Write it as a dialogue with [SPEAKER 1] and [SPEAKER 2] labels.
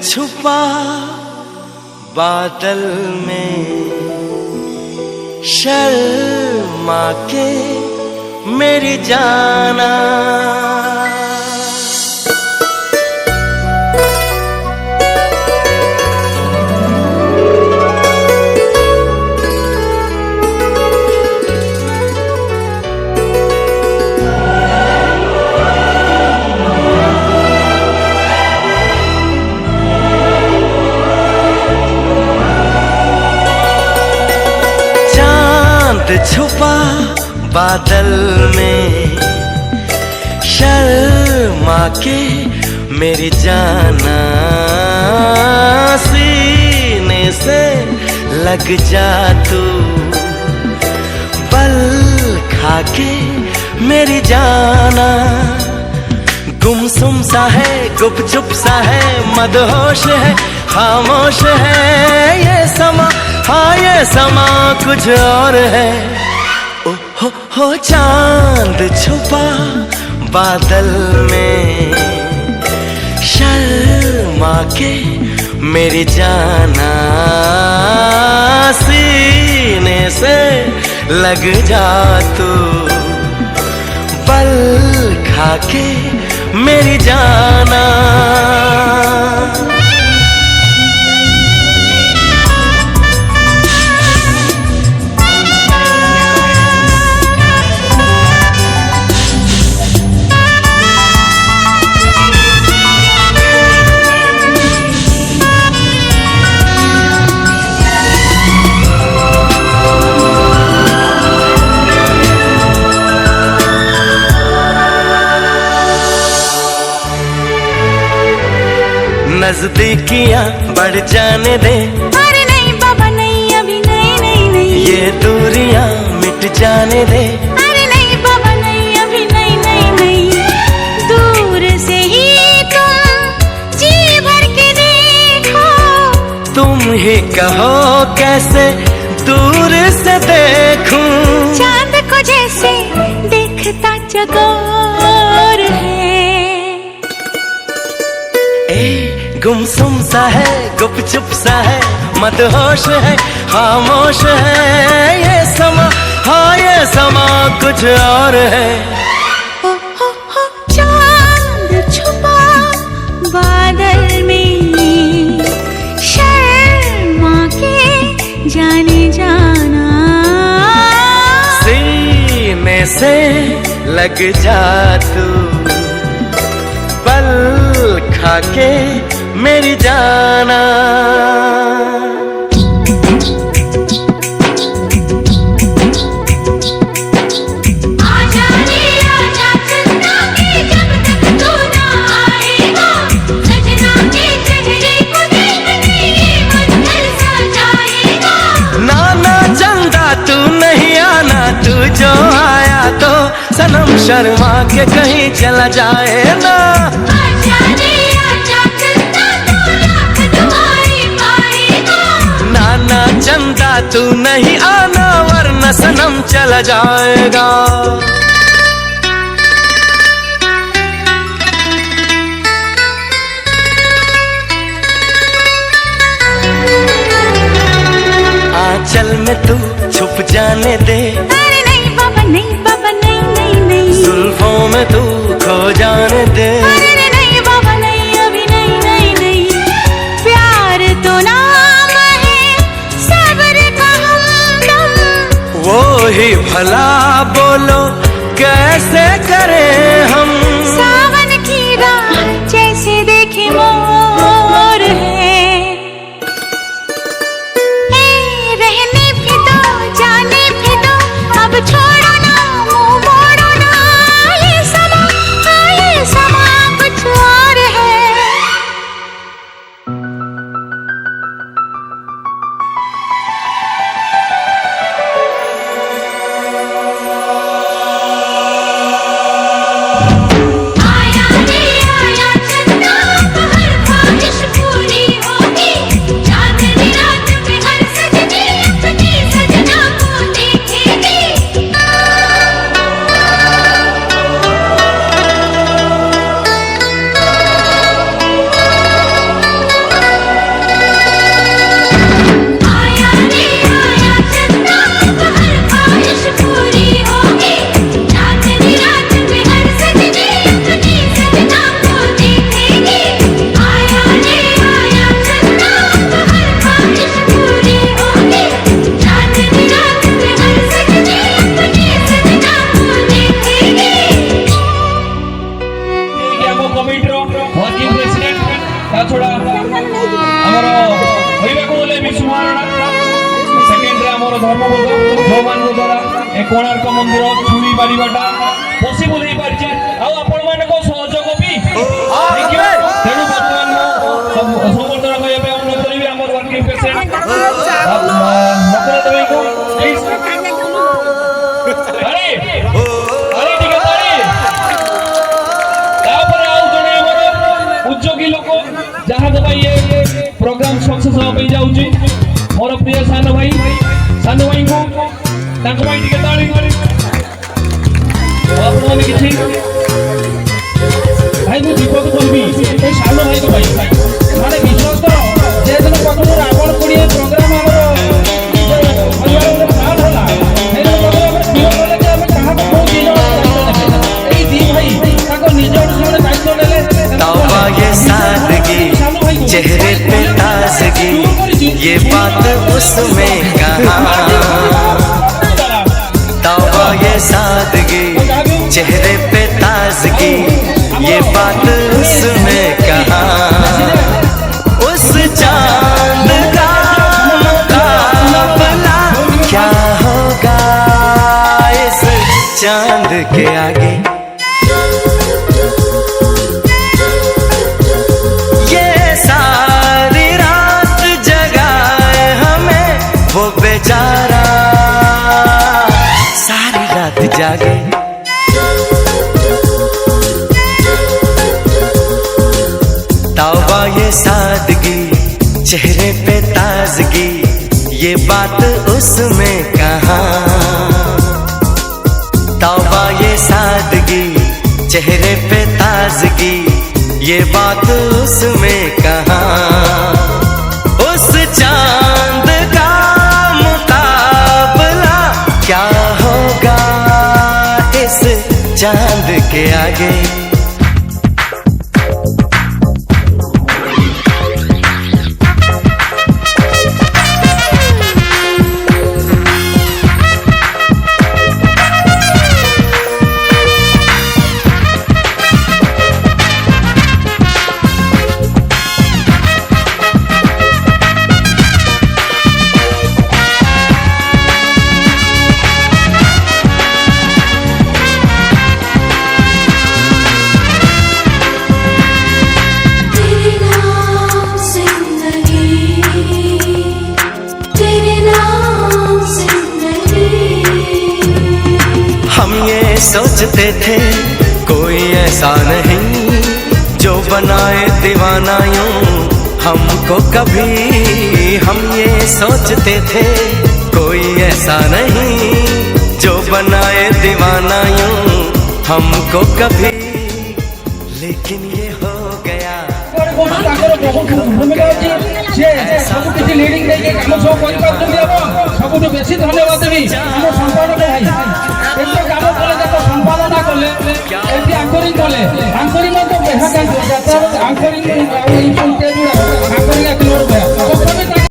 [SPEAKER 1] छुपा बादल में, शर्मा के मेरी जाना। छुपा बादल में, शर्मा के मेरी जाना। सीने से लग जा तू, बल खा के मेरी जाना। गुमसुम सा है, गुपचुप सा है, मदहोश है, खामोश है ये समा। हाँ ये समा कुछ और है। ओ हो चांद छुपा बादल में, शर्मा के मेरी जाना। सीने से लग जा तू, पल खा के मेरी जाना। नजदीकियां बढ़ जाने दे।
[SPEAKER 2] अरे नहीं बाबा नहीं, अभी नहीं नहीं नहीं।
[SPEAKER 1] ये दूरियां मिट जाने दे।
[SPEAKER 2] अरे नहीं बाबा नहीं, अभी नहीं नहीं नहीं। दूर से ही तुम जी भर के देखो।
[SPEAKER 1] तुम ही कहो कैसे दूर से देखूं।
[SPEAKER 2] चांद को जैसे देखता चकोर है।
[SPEAKER 1] गुमसुम सा है, गुपचुप सा है, मदहोश है, खामोश है ये समा। हाँ ये समा कुछ और है।
[SPEAKER 2] हो चांद छुपा बादल में, शर्मा के जाने जाना।
[SPEAKER 1] सीने से लग जा तू, पल खा के मेरी जाना। जो आया तो सनम शर्मा के कहीं चला जाए ना। नाना चंदा तू नहीं आना, वरना सनम चला जाएगा। आंचल में तू छुप जाने दे।
[SPEAKER 2] नहीं बाबा नहीं नहीं नहीं।
[SPEAKER 1] जुल्फों में तू खो जाने दे।
[SPEAKER 2] अरे नहीं बाबा नहीं, अभी नहीं नहीं नहीं। प्यार तो नाम है सब्र का हमदम।
[SPEAKER 1] वो ही भला बोलो कैसे करें हम।
[SPEAKER 2] सावन की राह जैसे देखे मोर है। रहने भी दो, जाने भी दो, अब छोड़ो कुछ और है।
[SPEAKER 3] धर्मपद जो मान द्वारा ए कोणार्क मंदिर छुई पारिबाटा पॉसिबल हे पारछि आ आपण मानको सहयोग भी तेणु वर्तमान समर्थन करबा पे अनुरोध करिवे हमर वर्किंग पेशेंट नकल देबै को प्लीज अरे अरे ठीक है ताली तापर आउ जने हमर उद्योगी लोक जहां दबा ये प्रोग्राम सक्सेस हो पे जाउची मोर प्रिय सान भाई को ताको भाई ठीक है ताली आपण माने किछि भाई को दीपक बोलबी ए सानो भाई को भाई माने विश्वास करो जे दिन प्रथम रावण कोडिए प्रोग्राम हमरो परिवार में साथ होला ए प्रोग्राम में जीवन ले जे हम कहा को बहुत दिन ए दी भाई ताको निजोड़ से दायित्व लेले
[SPEAKER 1] तौबा ये सादगी चेहरे पे ताजगी ये बात उसमें कहाँ तौबा ये सादगी चेहरे पे ताजगी ये बात उसमें कहाँ उस चांद का मुकाबला क्या होगा इस चांद के आगे ये सारी रात जगाए हमें वो बेचारा सारी रात जागे तौबा ये सादगी चेहरे पे ताजगी ये बात उसमें कहाँ तौबा ये सादगी चेहरे पे ताजगी ये बात उसमें कहाँ उस चांद का मुकाबला क्या होगा इस चांद के आगे सोचते थे कोई ऐसा नहीं जो बनाए दीवाना यूं हमको कभी हम ये सोचते थे कोई ऐसा नहीं जो बनाए दीवाना यूं हमको कभी लेकिन ये हो गया
[SPEAKER 3] धन्यवाद देवी संपादना कले एंटी एंकरिंग कले एंकरिंग तो बेहा का जाता एंकरिंग